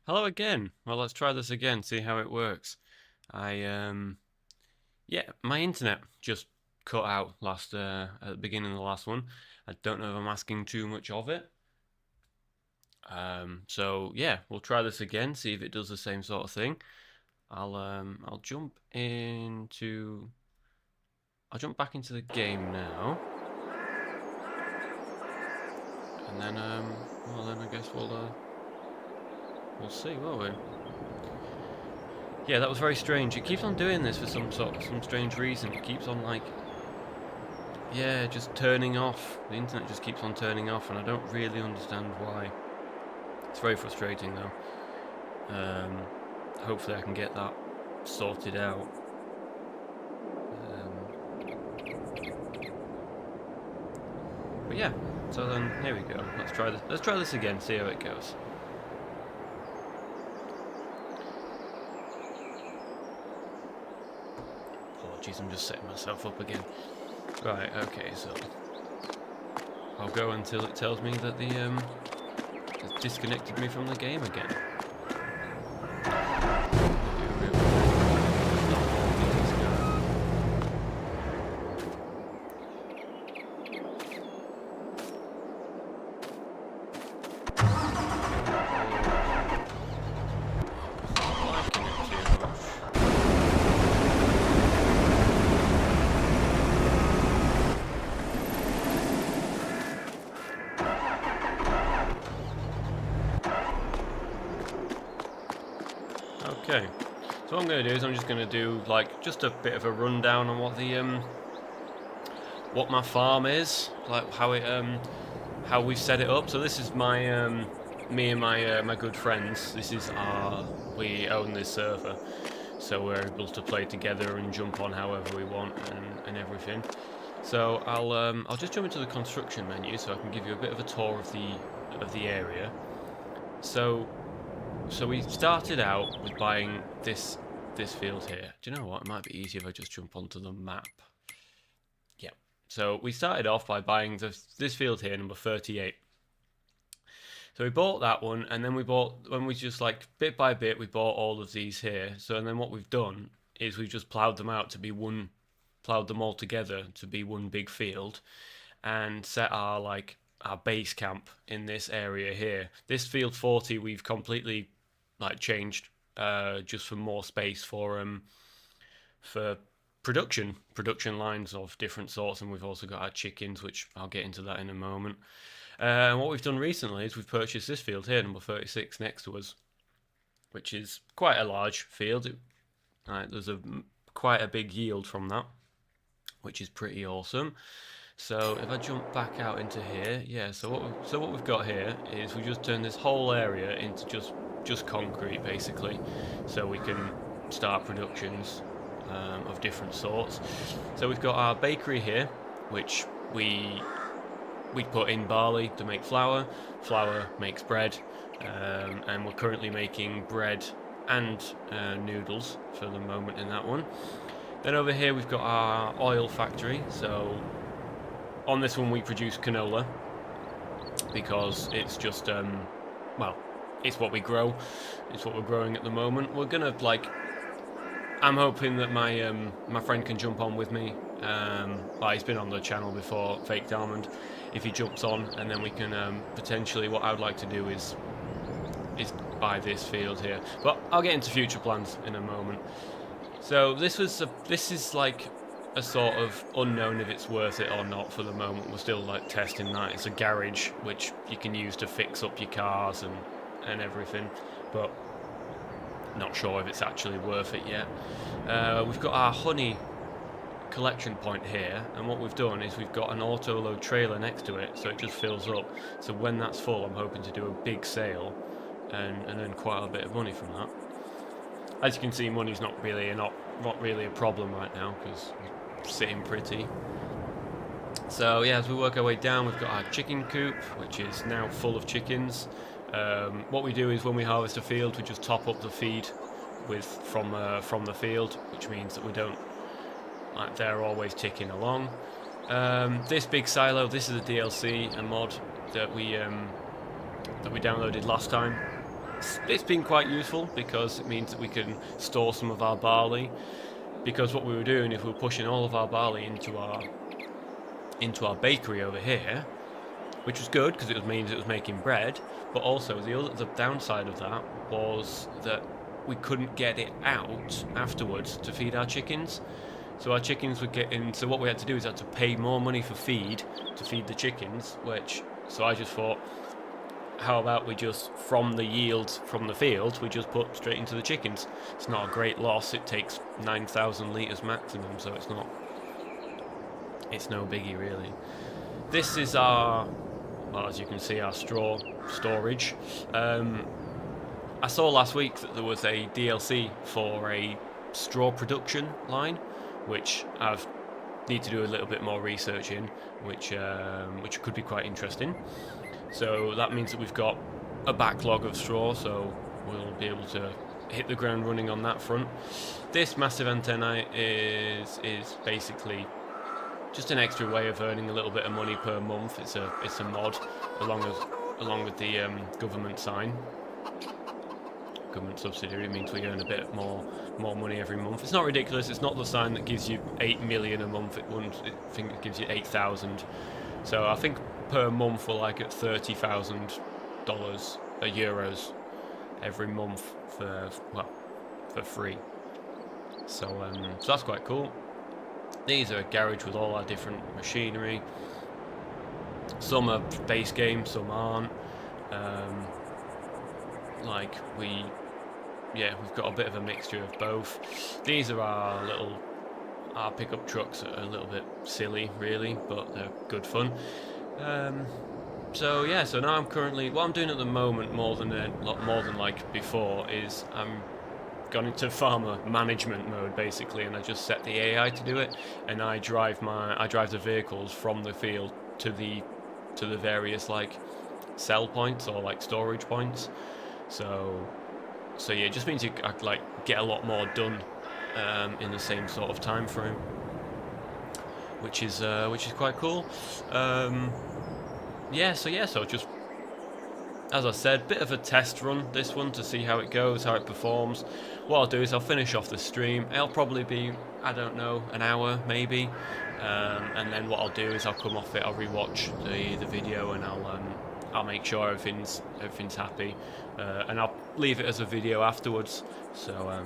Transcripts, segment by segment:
Hello again. Well, let's try this again, see how it works. Yeah, my internet just cut out at the beginning of the last one. I don't know if I'm asking too much of it. So yeah, we'll try this again, see if it does the same sort of thing. I'll jump back into the game now, and then well then I guess we'll see, won't we? Yeah, that was very strange. It keeps on doing this for some strange reason. It keeps on like, yeah, just turning off. The internet just keeps on turning off, and I don't really understand why. It's very frustrating though. Hopefully I can get that sorted out. But yeah, so then here we go. Let's try this. Let's try this again. See how it goes. Apologies, I'm just setting myself up again. Right. Okay. So I'll go until it tells me that it's disconnected me from the game again. Okay, so what I'm going to do is I'm just going to do like just a bit of a rundown on what my farm is, like how we've set it up. So this is my me and my good friends. We own this server, so we're able to play together and jump on however we want and everything. So I'll just jump into the construction menu so I can give you a bit of a tour of the area. So we started out with buying this field here. Do you know what? It might be easier if I just jump onto the map. Yeah. So we started off by buying this field here, number 38. So we bought that one, and then when we just like bit by bit, we bought all of these here. So and then what we've done is we've just ploughed them out to be ploughed them all together to be one big field, and set our base camp in this area here. This field 40 we've completely changed just for more space for production lines of different sorts, and we've also got our chickens, which I'll get into that in a moment. And what we've done recently is we've purchased this field here, number 36, next to us, which is quite a large field. There's quite a big yield from that, which is pretty awesome. So if I jump back out into here, yeah. So what we've got here is we just turn this whole area into just concrete basically, so we can start productions of different sorts. So we've got our bakery here, which we put in barley to make flour. Flour makes bread, and we're currently making bread and noodles for the moment in that one. Then over here we've got our oil factory. So on this one we produce canola because it's just well, it's what we grow. It's what we're growing at the moment. We're gonna I'm hoping that my friend can jump on with me. He's been on the channel before, Faked Almond. If he jumps on, and then we can potentially. What I would like to do is buy this field here, but I'll get into future plans in a moment. So this is like a sort of unknown if it's worth it or not for the moment. We're still testing that. It's a garage which you can use to fix up your cars and everything, but not sure if it's actually worth it yet. We've got our honey collection point here, and what we've done is we've got an auto load trailer next to it, so it just fills up. So when that's full, I'm hoping to do a big sale and earn quite a bit of money from that. As you can see, money's not really a problem right now because we're sitting pretty. So yeah, as we work our way down, we've got our chicken coop, which is now full of chickens. What we do is when we harvest a field, we just top up the feed from the field, which means that we don't they're always ticking along. This big silo, this is a DLC, a mod that we downloaded last time. it's been quite useful because it means that we can store some of our barley. Because what we were doing, if we were pushing all of our barley into our bakery over here, which was good because it means it was making bread, but also the downside of that was that we couldn't get it out afterwards to feed our chickens. So our chickens would get in. So what we had to do is had to pay more money for feed to feed the chickens. So I just thought, how about we just, from the yields from the fields, we just put straight into the chickens. It's not a great loss. It takes 9,000 litres maximum, so it's no biggie really. This is our, well, as you can see, our straw storage. I saw last week that there was a DLC for a straw production line, which I need to do a little bit more research in, which could be quite interesting. So that means that we've got a backlog of straw, so we'll be able to hit the ground running on that front. This massive antenna is basically just an extra way of earning a little bit of money per month. It's a mod along with the government sign. Government subsidiary means we earn a bit more money every month. It's not ridiculous. It's not the sign that gives you 8 million a month. I think it gives you 8,000. So I think per month we're like at $30,000 euros every month for free. So that's quite cool. These are a garage with all our different machinery. Some are base games, some aren't. We've got a bit of a mixture of both. These are our pickup trucks that are a little bit silly, really, but they're good fun. So now I'm currently, what I'm doing at the moment, more than like before, is I'm gone into farmer management mode basically, and I just set the AI to do it, and I drive the vehicles from the field to the various like sell points or like storage points. So yeah, it just means you like get a lot more done in the same sort of time frame, which is quite cool. So just, as I said, bit of a test run, this one, to see how it goes, how it performs. What I'll do is I'll finish off the stream. It'll probably be, I don't know, an hour maybe, and then what I'll do is I'll come off it, I'll rewatch the video, and I'll make sure everything's happy, and I'll leave it as a video afterwards, so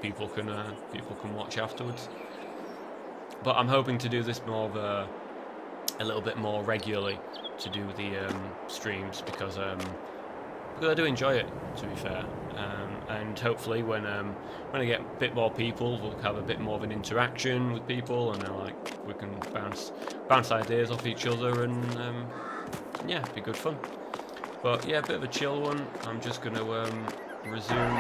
people can watch afterwards. But I'm hoping to do this more of a little bit more regularly, to do the streams, because I do enjoy it, to be fair, and hopefully when I get a bit more people, we'll have a bit more of an interaction with people, and we can bounce ideas off each other, and it'd be good fun. But yeah, a bit of a chill one. I'm just going to resume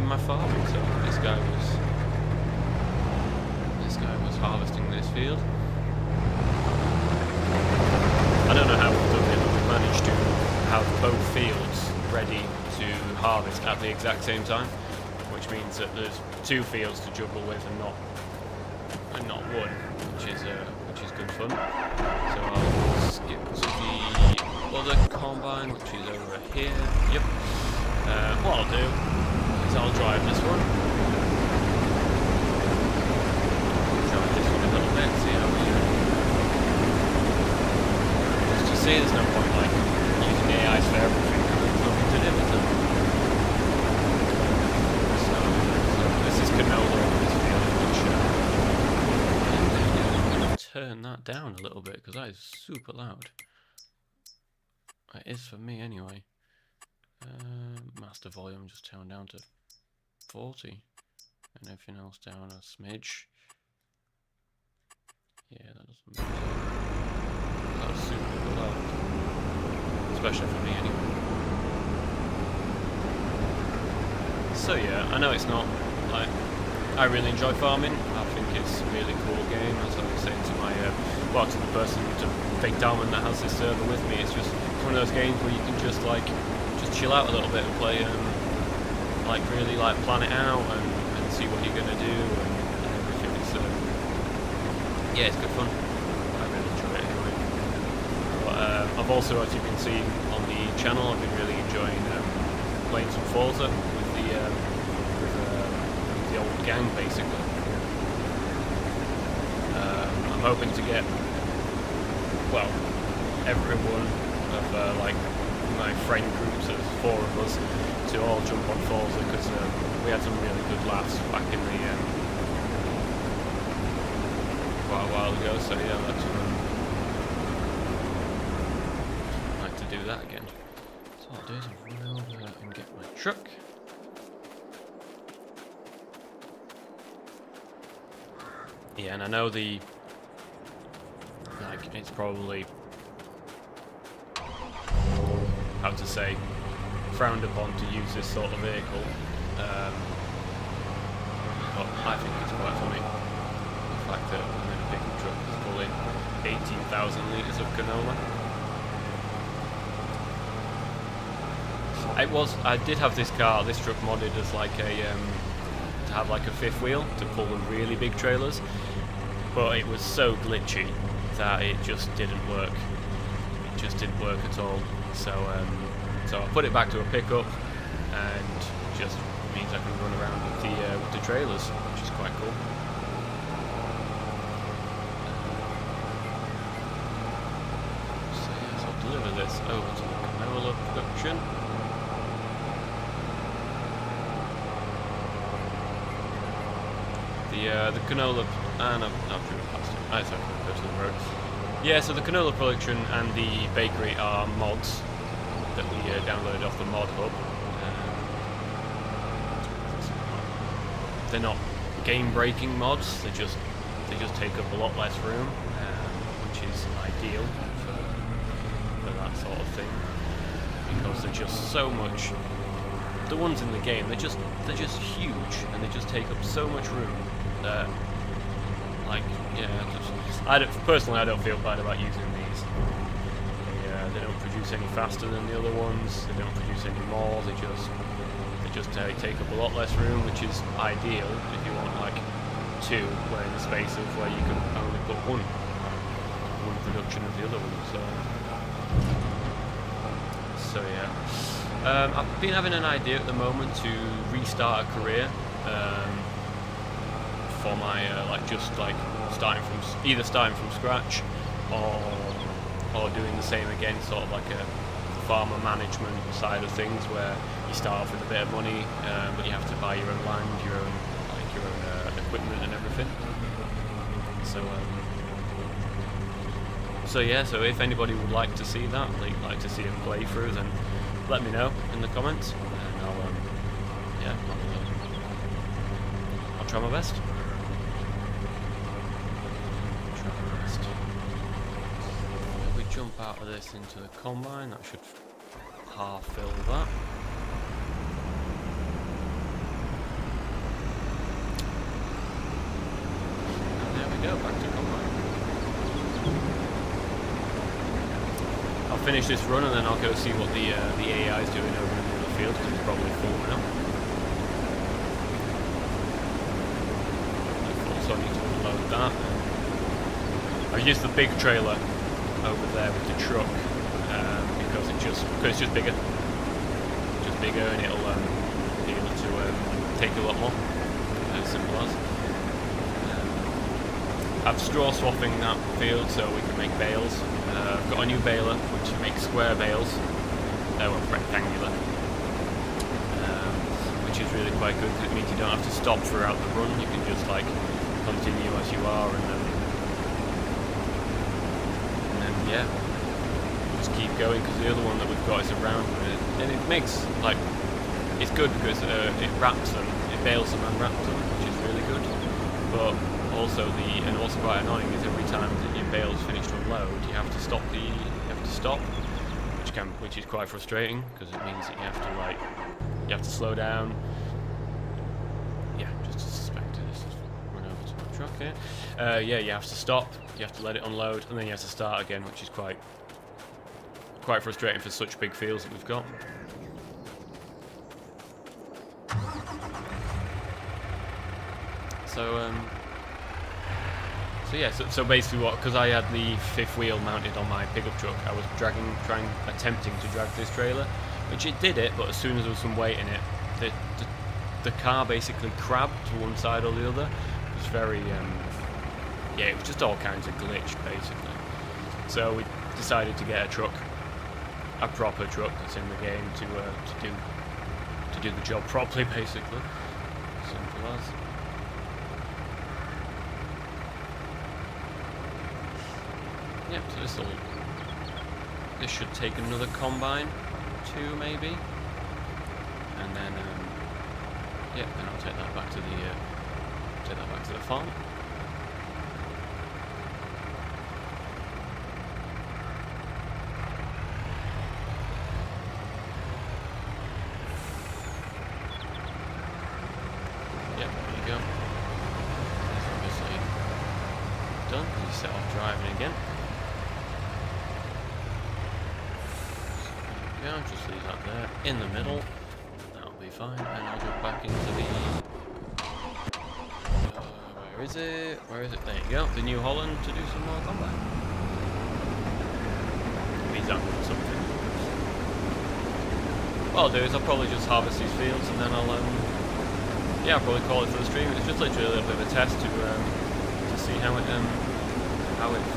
my farming. So this guy was harvesting this field. I don't know how we've done it, but we've managed to have both fields ready to harvest at the exact same time, which means that there's two fields to juggle with and not one, which is good fun. So I'll skip to the other combine, which is over here. Yep. What I'll do is I'll drive this one. Drive this one a little bit, see how we do. As you see, there's no point like using the AIs for everything, because there's nothing to do with them. So this is canola on this field, which I'm going to turn that down a little bit, because that is super loud. It is for me anyway. Master volume just turned down to 40, and everything else down a smidge. Yeah, that doesn't matter. That was super loud, especially for me anyway. So yeah, I know it's not like, I really enjoy farming. I think it's a really cool game, as I was saying to to the person, to Fake Dalman that has this server with me. It's one of those games where you can just chill out a little bit and play really plan it out and see what you're gonna do and everything. Yeah, it's good fun. I really enjoy it anyway. But I've also, as you can see on the channel. I've been really enjoying playing some Forza with the old gang, basically. I'm hoping to get, well, everyone of like my friend groups of 4 of us to all jump on Forza, because we had some really good laughs back in the quite a while ago. So yeah, that's I'd like to do that again. So what I'll do is I'll run over and get my truck. Yeah, and I know it's probably, how to say, frowned upon to use this sort of vehicle, but I think it's quite funny, the fact that I'm in a pickup truck is pulling 18,000 litres of canola. I did have this truck modded as like a, to have like a 5th wheel to pull the really big trailers, but it was so glitchy that it just didn't work. It just didn't work at all. So I put it back to a pickup, and just means I can run around with the trailers, which is quite cool. So yes, I'll deliver this over to the canola production. The canola, and I've driven past it. It's okay, go to the road. Yeah, so the canola production and the bakery are mods that we downloaded off the mod hub. They're not game-breaking mods. They just take up a lot less room, which is ideal for that sort of thing, because they're just so much. The ones in the game, they're just huge, and they just take up so much room that, like, yeah, personally I don't feel bad about using these. They don't produce any faster than the other ones. They don't produce any more. They just take up a lot less room, which is ideal if you want like 2 where in the space of where you can only put one production of the other one. So yeah. I've been having an idea at the moment to restart a career for my either starting from scratch or doing the same again, sort of like a farmer management side of things, where you start off with a bit of money, but you have to buy your own land, your own equipment and everything. So yeah, so if anybody would like to see that, like to see a playthrough, then let me know in the comments, and I'll try my best. If we jump out of this into the combine, that should half fill that. And there we go, back to combine. I'll finish this run and then I'll go see what the AI is doing over in the other field, because it's probably full now. Also, I need to unload that. I used the big trailer over there with the truck because it's just bigger, and it'll be able to take a lot more. As simple as. I'm straw swapping that field so we can make bales. I've got a new baler which makes square bales, rectangular, which is really quite good because it means you don't have to stop throughout the run. You can just like continue as you are, and then yeah, just keep going, because the other one that we've got is a round one, and it makes like, it's good because it wraps them, it bales them and wraps them, which is really good. But also quite annoying is every time that your bale's finished to unload, you have to stop, which is quite frustrating, because it means that you have to slow down. Yeah, just to suspect it. Let's run over to my truck here. Yeah, you have to stop, you have to let it unload, and then you have to start again, which is quite frustrating for such big fields that we've got. So So yeah, so basically because I had the fifth wheel mounted on my pickup truck, I was attempting to drag this trailer, which it did it, but as soon as there was some weight in it, the car basically crabbed to one side or the other. It was very, yeah, it was just all kinds of glitch, basically. So we decided to get a truck, a proper truck that's in the game to do the job properly, basically. Simple as. Yep, so this should take another combine, 2 maybe, and then yep, then I'll take that back to the farm. Yep, there you go. That's obviously done. You set off driving again. Yeah, just leave that there in the middle. That'll be fine, and I'll go back into the. Where is it? Where is it? There you go. The New Holland to do some more combat. Means that means something. What I'll do is I'll probably just harvest these fields, and then I'll yeah, I'll probably call it for the stream. It's just literally a little bit of a test to see how it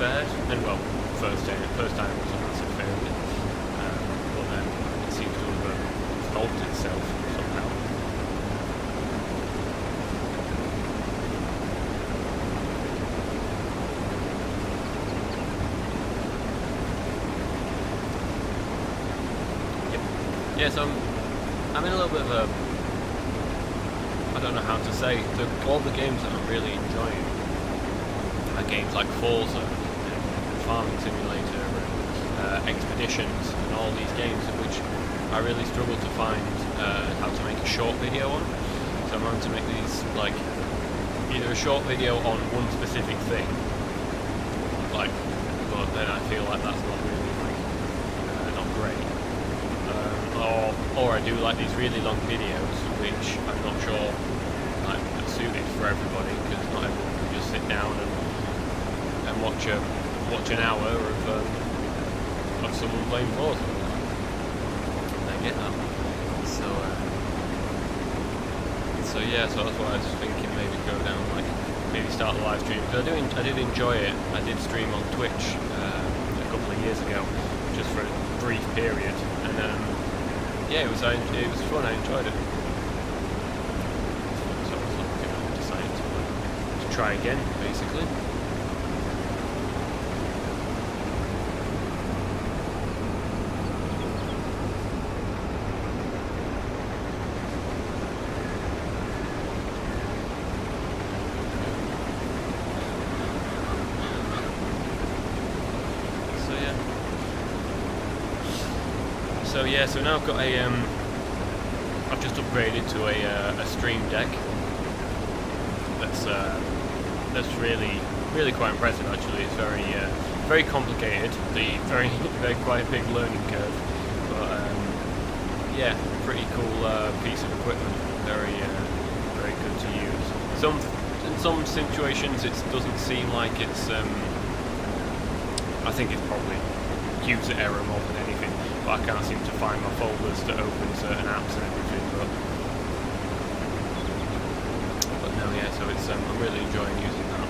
fared. And well, first time it was a massive failure. Seems to have solved itself somehow. Yep. Yeah, so I'm in a little bit of a, I don't know how to say, all the games that I'm really enjoying are games like Forza, Farming Simulator, Expeditions, and all these games in which I really struggle to find how to make a short video on. So I'm having to make these like either a short video on one specific thing, like, but then I feel like that's not really like not great. Or I do like these really long videos, which I'm not sure like are suited for everybody, because not everyone can just sit down and watch an hour of someone playing Forza. Get that. So yeah, so that's why I was thinking maybe go down, like maybe start the live stream, because I did enjoy it. I did stream on Twitch a couple of years ago, just for a brief period, and yeah, it was fun. I enjoyed it. So I decided to try again, basically. So yeah, so now I've got I've just upgraded to a Stream Deck. That's really quite impressive actually. It's very complicated. Very quite a big learning curve, but yeah, pretty cool piece of equipment. Very good to use. In some situations it doesn't seem like it's. I think it's probably user error more than anything. But I can't seem to find my folders to open certain apps and everything. But no, yeah. So it's I'm really enjoying using that.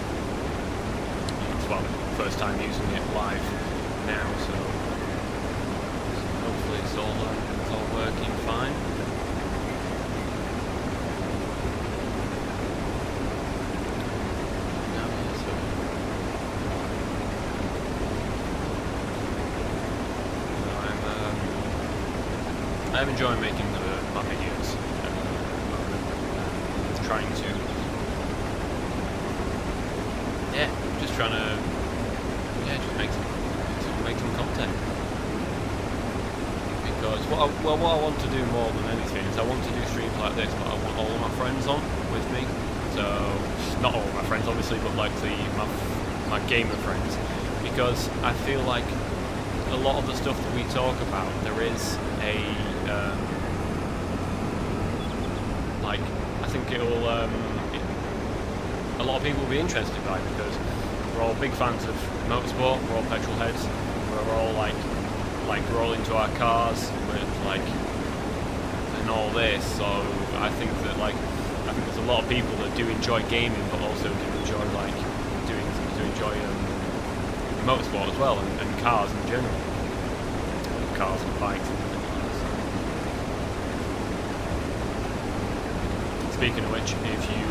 It's first time using it live now, so hopefully it's all working fine. I'm enjoying making my videos. Trying to, yeah, just trying to, yeah, just make some content. Because what I want to do more than anything is I want to do streams like this, but I want all of my friends on with me. So not all of my friends, obviously, but like my gamer friends, because I feel like a lot of the stuff that we talk about, there is like, I think it'll a lot of people will be interested by, because we're all big fans of motorsport. We're all petrol heads. We're all like we're all into our cars with and all this. So I think that there's a lot of people that do enjoy gaming, but also do enjoy enjoy motorsport as well, and cars in general, cars and bikes and things like that. Speaking of which, if you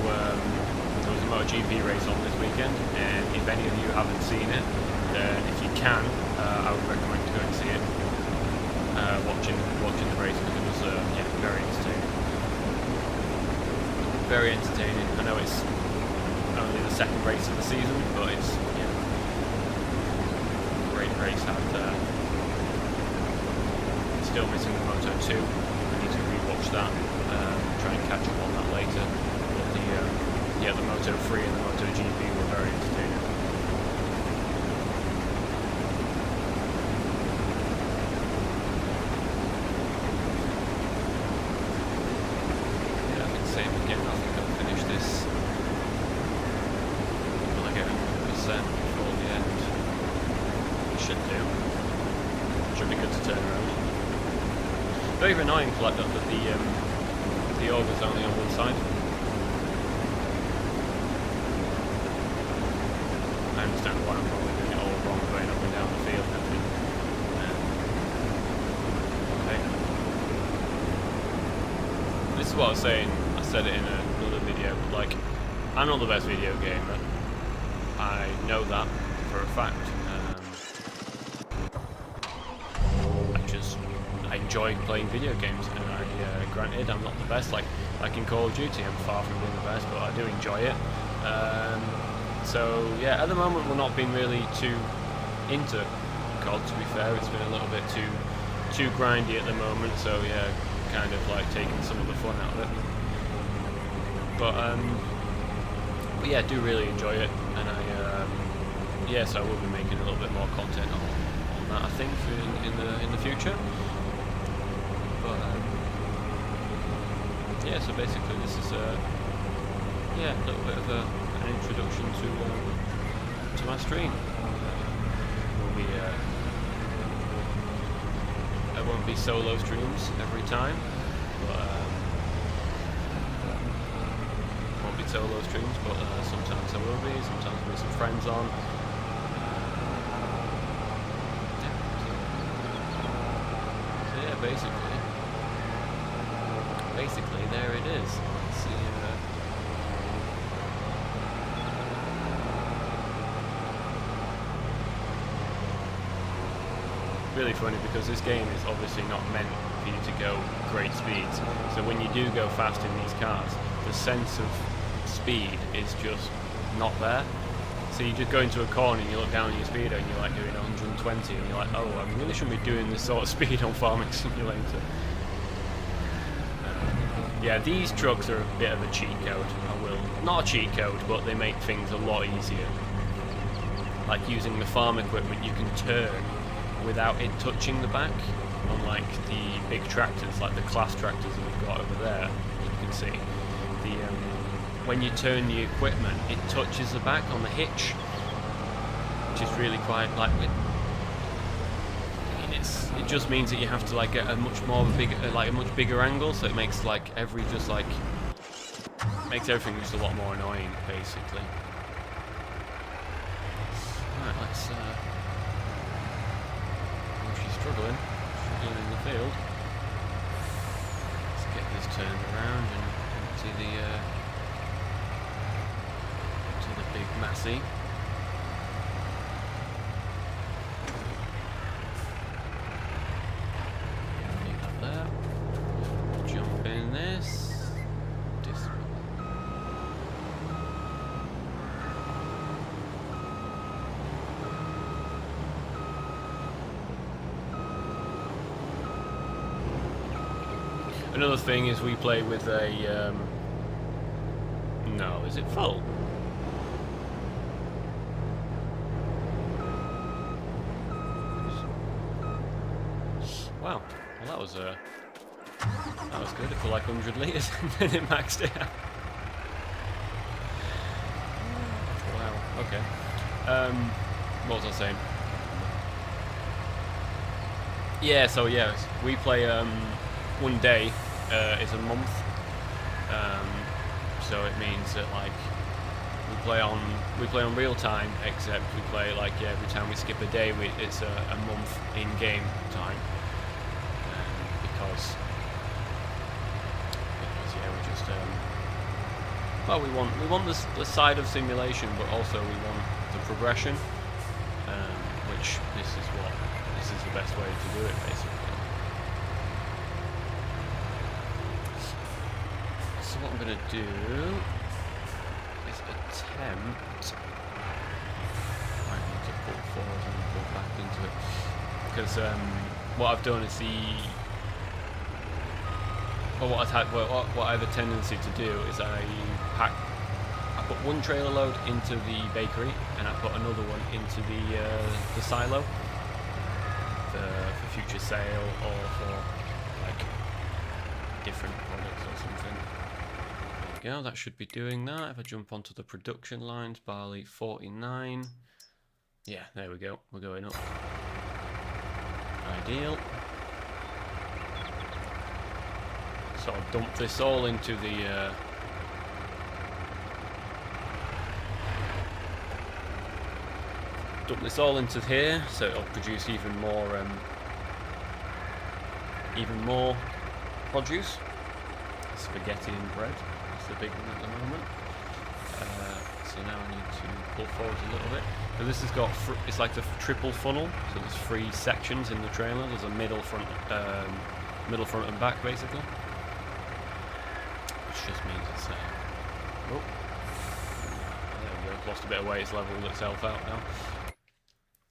there was a MotoGP race on this weekend, and if any of you haven't seen it, then if you can, I would recommend to go and see it. Watching the race, because it was very entertaining. Very entertaining. I know it's only the second race of the season, but it's great race out there. Still missing the Moto 2. I need to rewatch that. Try and catch up on that later. But the Moto 3 and the Moto GP were very entertaining. Same again, I think I'll finish this when I get 100% before the end. Should do. Should be good to turn around. Very annoying like that the auger's only on one side. I understand why I'm probably doing it all wrong, going up and down the field and everything. Okay. This is what I was saying. Said it in another video, but like, I'm not the best video gamer. I know that for a fact. I enjoy playing video games, and granted, I'm not the best. Like in Call of Duty, I'm far from being the best, but I do enjoy it. So yeah, at the moment we're not being really too into COD. To be fair, it's been a little bit too grindy at the moment. So yeah, kind of like taking some of the fun out of it. But yeah, I do really enjoy it, and so I will be making a little bit more content on that, I think, in the future. But yeah, so basically this is a little bit of an introduction to my stream. It won't be solo streams every time, but. Solo streams, but sometimes I will be, sometimes there'll be some friends on. So yeah, basically there it is. Let's see. Really funny, because this game is obviously not meant for you to go great speeds. So when you do go fast in these cars, the sense of speed is just not there. So you just go into a corner and you look down at your speedo and you're like doing 120 and you're like, oh, I really shouldn't be doing this sort of speed on Farming Simulator. Yeah, these trucks are a bit of a cheat code. Not a cheat code, but they make things a lot easier. Like using the farm equipment, you can turn without it touching the back. Unlike the big tractors, like the class tractors that we've got over there, you can see. When you turn the equipment, it touches the back on the hitch, which is really quite it just means that you have to like get a much bigger angle, so it makes makes everything just a lot more annoying, basically. Right, let's. She's struggling in the field. Let's get this turned around and see the big Massey. Leave that there. Jump in this. Another thing is we play with a. No, is it full? Wow, well that was good. It for like 100 litres and then it maxed it out. Wow, okay. What was I saying? Yeah, so yeah, we play one day is a month. So it means that like we play on real time, except we play like every time we skip a day, it's a month in game time. Because yeah, we just well, we want the side of simulation, but also we want the progression, which this is the best way to do it, basically. So what I'm gonna do is attempt. I need to pull forward and pull back into it, because what I've done is what I have a tendency to do is I put one trailer load into the bakery and I put another one into the silo for future sale or for like different products or something. There we go, that should be doing that. If I jump onto the production lines, barley 49. Yeah, there we go, we're going up. Ideal. So I'll dump this all into the here, so it'll produce even more produce. Spaghetti and bread. That's the big one at the moment. So now I need to pull forward a little bit. So this has got it's like the triple funnel. So there's 3 sections in the trailer. There's a middle, front, and back, basically. Which just means it's oh, there we go. Lost a bit of weight. It's leveled itself out now.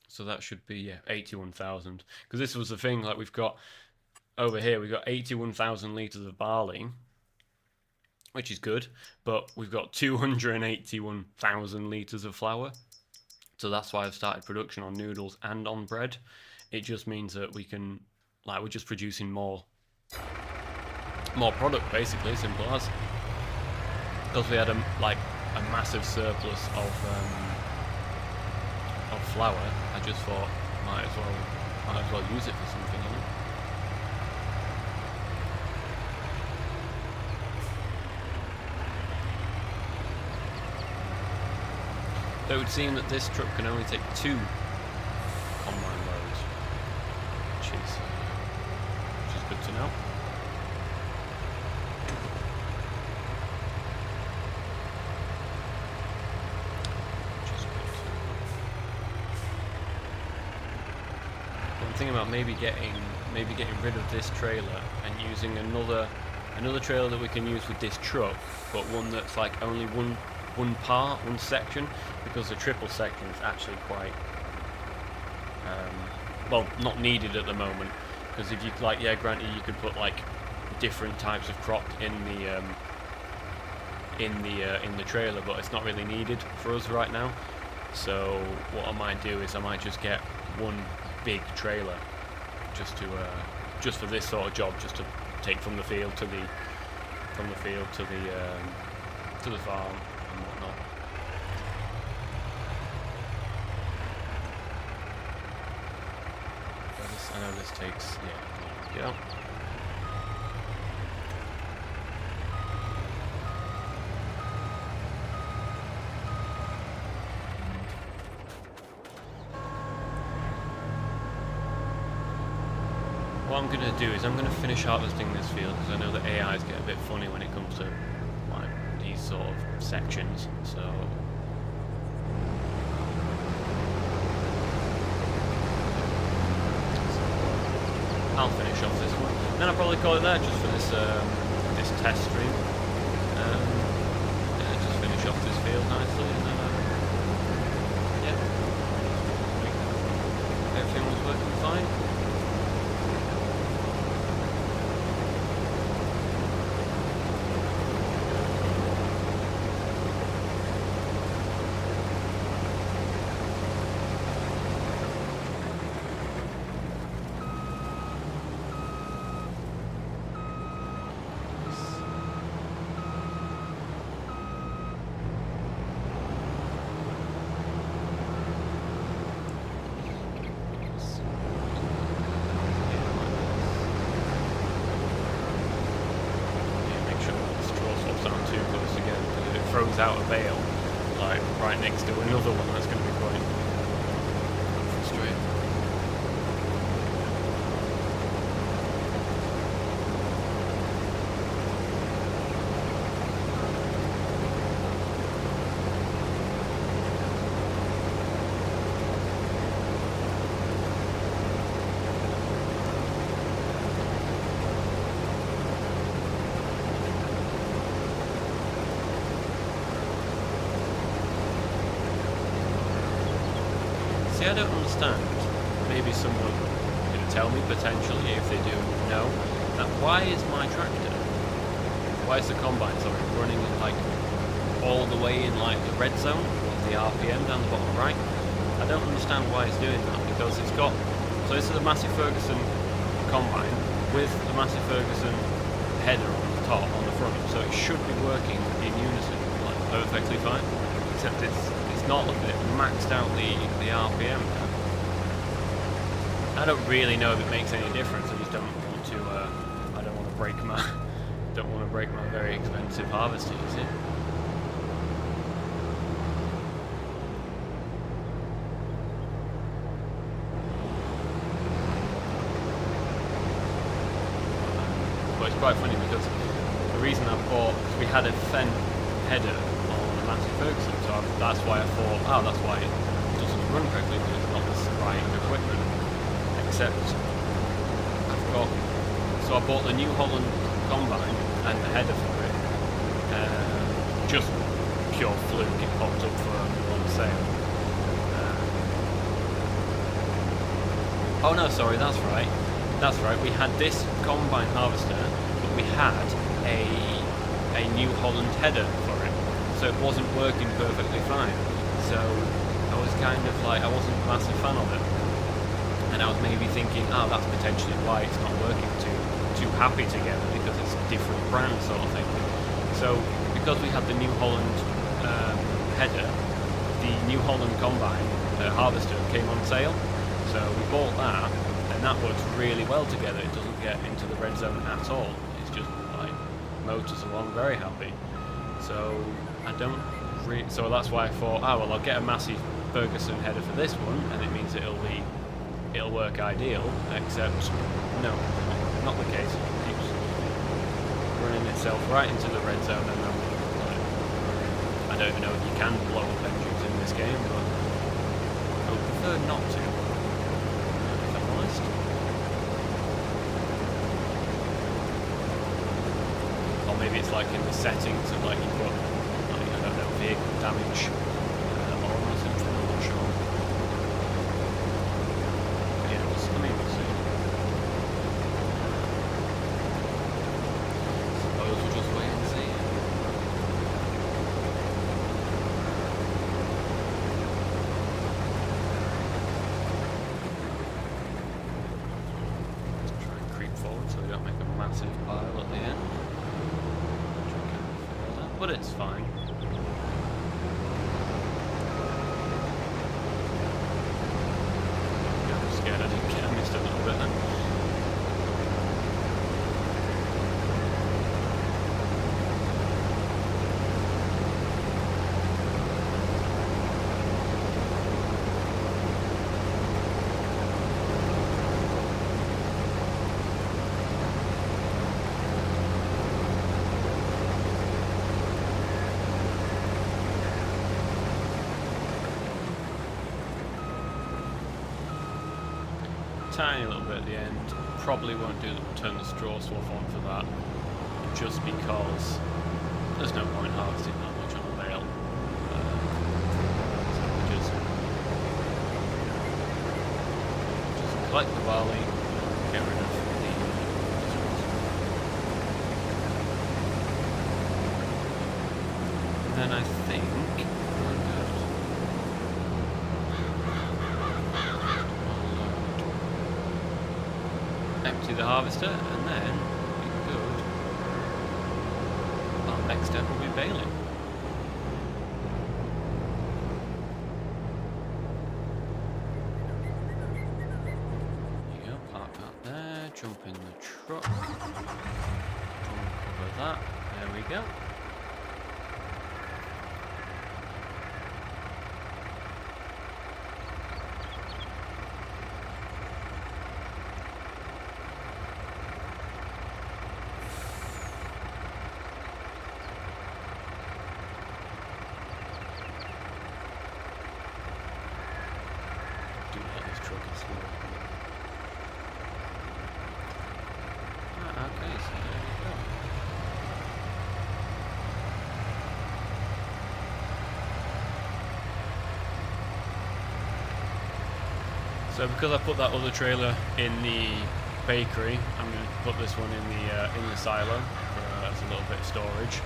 So that should be 81,000. Because this was the thing. Like we've got over here, we've got 81,000 liters of barley, which is good, but we've got 281,000 liters of flour. So that's why I've started production on noodles and on bread. It just means that we can, like, we're just producing more product, basically, simple as. Because we had a massive surplus of flour, I just thought might as well use it for something, you know. So it would seem that this truck can only take 2 combine loads, which is good to know. I'm thinking about maybe getting rid of this trailer and using another trailer that we can use with this truck, but one that's like only one section, because the triple section is actually quite well, not needed at the moment, because if you granted you could put like different types of crop in the trailer, but it's not really needed for us right now. So what I might do is I might just get one big trailer just for this sort of job, just to take from the field to the farm and whatnot. I know this takes, there we go. What I'm going to do is I'm going to finish harvesting this field, because I know that AIs get a bit funny when it comes to like these sort of sections, so I'll finish off this one. Then I'll probably call it there just for this test stream. Just finish off this field nicely, and then everything was working fine. throws out a bale, like right next to another one, that's going to be quite frustrating. See, I don't understand. Maybe someone can tell me potentially, if they do know, that why is my tractor, why is the combine, sorry, running like all the way in like the red zone of the RPM down the bottom right? I don't understand why it's doing that, because it's got, so this is a Massey Ferguson combine with a Massey Ferguson header on the top, on the front, so it should be working in unison, like perfectly fine, except it's not. Look at it, maxed out the RPM now. I don't really know if it makes any difference. I just don't want to. I don't want to break my very expensive harvester. You see? But it's quite funny because the reason I bought, we had a Fendt header on a Massey Ferguson, so that's why I thought, oh, that's why it doesn't run correctly, because it's not the right equipment. Except I've got, so I bought the New Holland combine and the header for it. Just pure fluke, it popped up on sale. Oh no, sorry, that's right. That's right. We had this combine harvester, but we had a New Holland header for it, so it wasn't working perfectly fine. So I was kind of like, I wasn't a massive fan of it, and I was maybe thinking, oh, that's potentially why it's not working too happy together, because it's a different brand sort of thing. So because we had the New Holland header, the New Holland combine harvester came on sale, so we bought that, and that works really well together. It doesn't get into the red zone at all. It's just like motors along, very happy. So I don't really, so that's why I thought, oh well, I'll get a Massey Ferguson header for this one, and it means it'll work ideal. Except no, not the case. It keeps running itself right into the red zone, and then like, I don't even know if you can blow up engines in this game, but I would prefer not to. If I'm honest. Or maybe it's like in the settings of like you put, like, I don't know, vehicle damage on or something, I'm not sure. Yeah, we'll see. Suppose we'll just wait and see. Let's try and creep forward so we don't make a massive pile at the end. But it's fine. I'm scared I didn't get, I missed a little bit then. Tiny little bit at the end. Probably won't turn the straw swath on for that, just because there's no point harvesting that much on a bale. So we just collect the barley, get rid of the and then I think we're good. Empty the harvester, and then we could. Our next step will be baling. There you go, park that there, jump in the truck, uncover that, there we go. So because I put that other trailer in the bakery, I'm going to put this one in the silo as a little bit of storage.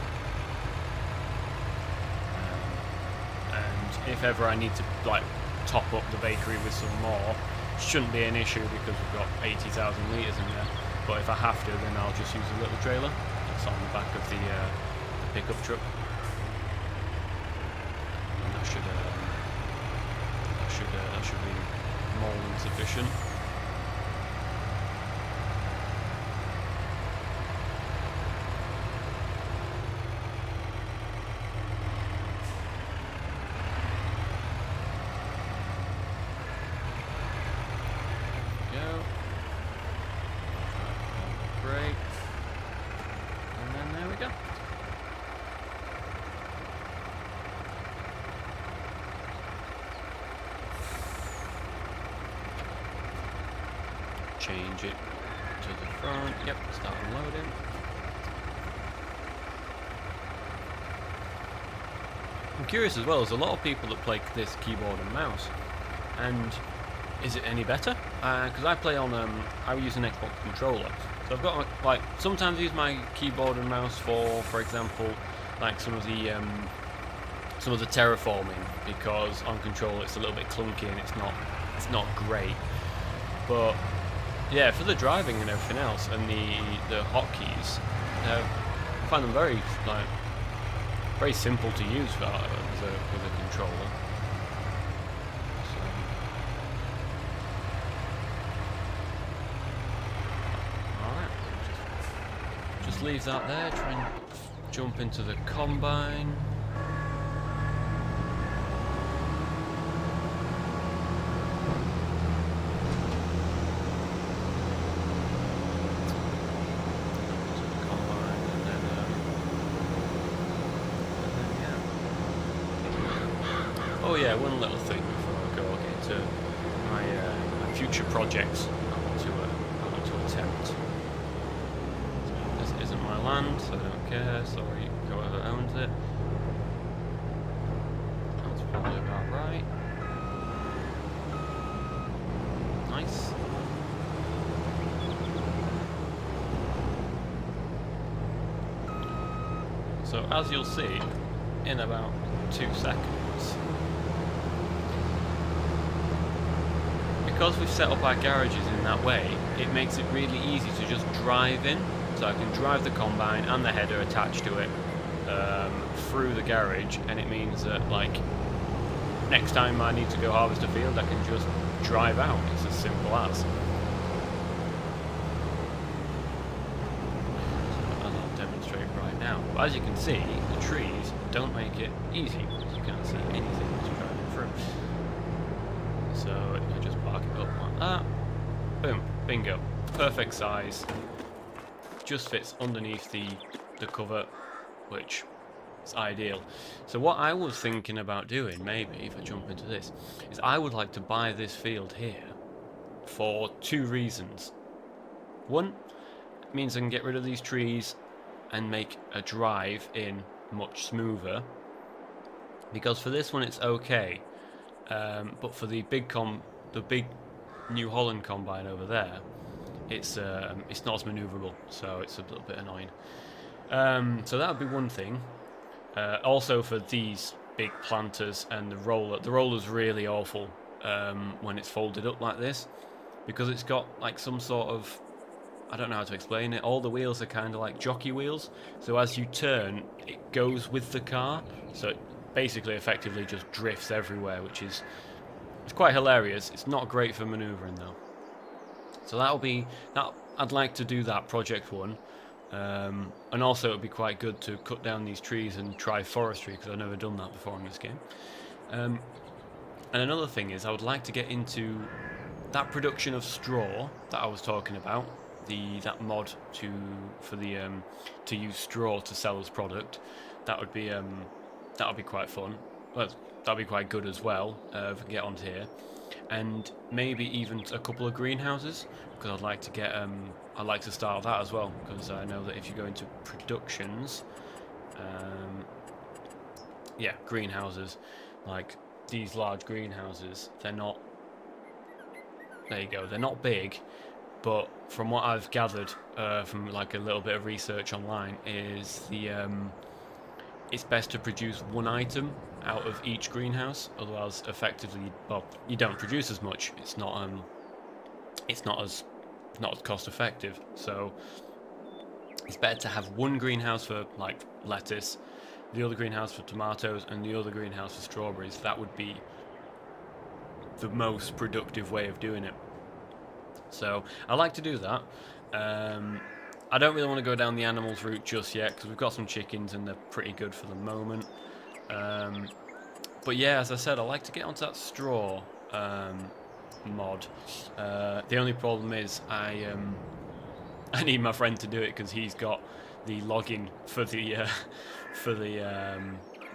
And if ever I need to like top up the bakery with some more, shouldn't be an issue because we've got 80,000 litres in there. But if I have to, then I'll just use a little trailer that's on the back of the pickup truck. And that should be more than sufficient. Change it to the front. Yep, start unloading. I'm curious as well, there's a lot of people that play this keyboard and mouse, and is it any better? Because I play on, I use an Xbox controller, so I've got like sometimes I use my keyboard and mouse for example, like some of the terraforming, because on controller it's a little bit clunky and it's not great, but yeah, for the driving and everything else, and the hotkeys, I find them very simple to use with a controller. So, alright, just leave that there. Try and jump into the combine. Oh yeah, one little thing before I go into my future projects I want to attempt. So this isn't my land, so I don't care. Sorry, whoever owns it. That's probably about right. Nice. So as you'll see, in about 2 seconds, because we've set up our garages in that way, it makes it really easy to just drive in. So I can drive the combine and the header attached to it through the garage, and it means that like next time I need to go harvest a field, I can just drive out. It's as simple as. So, as I'll demonstrate right now. But as you can see, the trees don't make it easy. You can't see anything as you're driving through. So if I just park it up like that, boom, bingo, perfect size, just fits underneath the cover, which is ideal. So what I was thinking about doing, maybe, if I jump into this, is I would like to buy this field here for 2 reasons. One, it means I can get rid of these trees and make a drive in much smoother, because for this one it's okay. But for the big New Holland combine over there, it's not as manoeuvrable, so it's a little bit annoying. So that would be one thing. Also for these big planters and the roller's really awful when it's folded up like this, because it's got like some sort of, I don't know how to explain it. All the wheels are kind of like jockey wheels, so as you turn, it goes with the car. So it basically effectively just drifts everywhere, which is it's quite hilarious. It's not great for manoeuvring though. So I'd like to do that project 1, and also it would be quite good to cut down these trees and try forestry, because I've never done that before in this game. And another thing is I would like to get into that production of straw that I was talking about. That mod to use straw to sell as product. That would be quite fun. Well, that'd be quite good as well if we can get onto here, and maybe even a couple of greenhouses, because I'd like to start that as well, because I know that if you go into productions, greenhouses, like these large greenhouses, they're not there you go. They're not big, but from what I've gathered from like a little bit of research online, is it's best to produce one item out of each greenhouse. Otherwise, effectively, well, you don't produce as much. It's not as cost effective. So it's better to have one greenhouse for like lettuce, the other greenhouse for tomatoes, and the other greenhouse for strawberries. That would be the most productive way of doing it. So I like to do that. I don't really want to go down the animals route just yet because we've got some chickens and they're pretty good for the moment. But yeah, as I said, I like to get onto that straw mod. The only problem is I need my friend to do it because he's got the login for the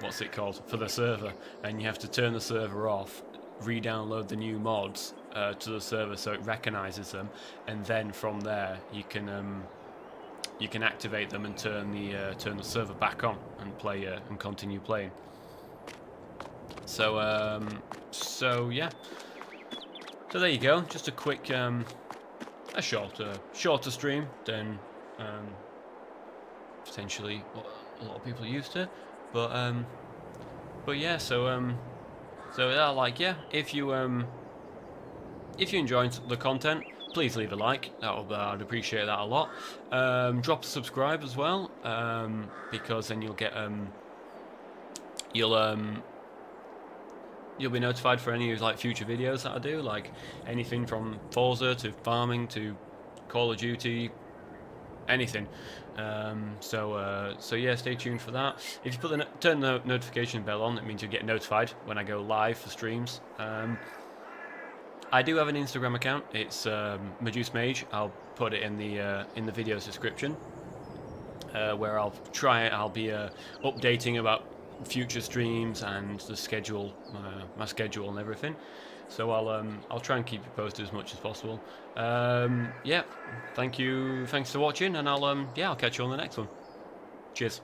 what's it called, for the server, and you have to turn the server off, re-download the new mods to the server so it recognizes them, and then from there you can activate them and turn the server back on and play and continue playing. So yeah. So there you go. Just a quick a shorter stream than potentially what a lot of people are used to, but yeah. So yeah, like, yeah, if you enjoyed the content, please leave a like. I'd appreciate that a lot. Drop a subscribe as well, because then you'll get you'll be notified for any like future videos that I do, like anything from Forza to farming to Call of Duty, anything. So yeah, stay tuned for that. If you turn the notification bell on, it means you get notified when I go live for streams. I do have an Instagram account. It's Medusa Mage. I'll put it in the video's description, where I'll be updating about future streams and the schedule, my schedule and everything. So I'll try and keep you posted as much as possible. Yeah, thanks for watching, and I'll catch you on the next one. Cheers.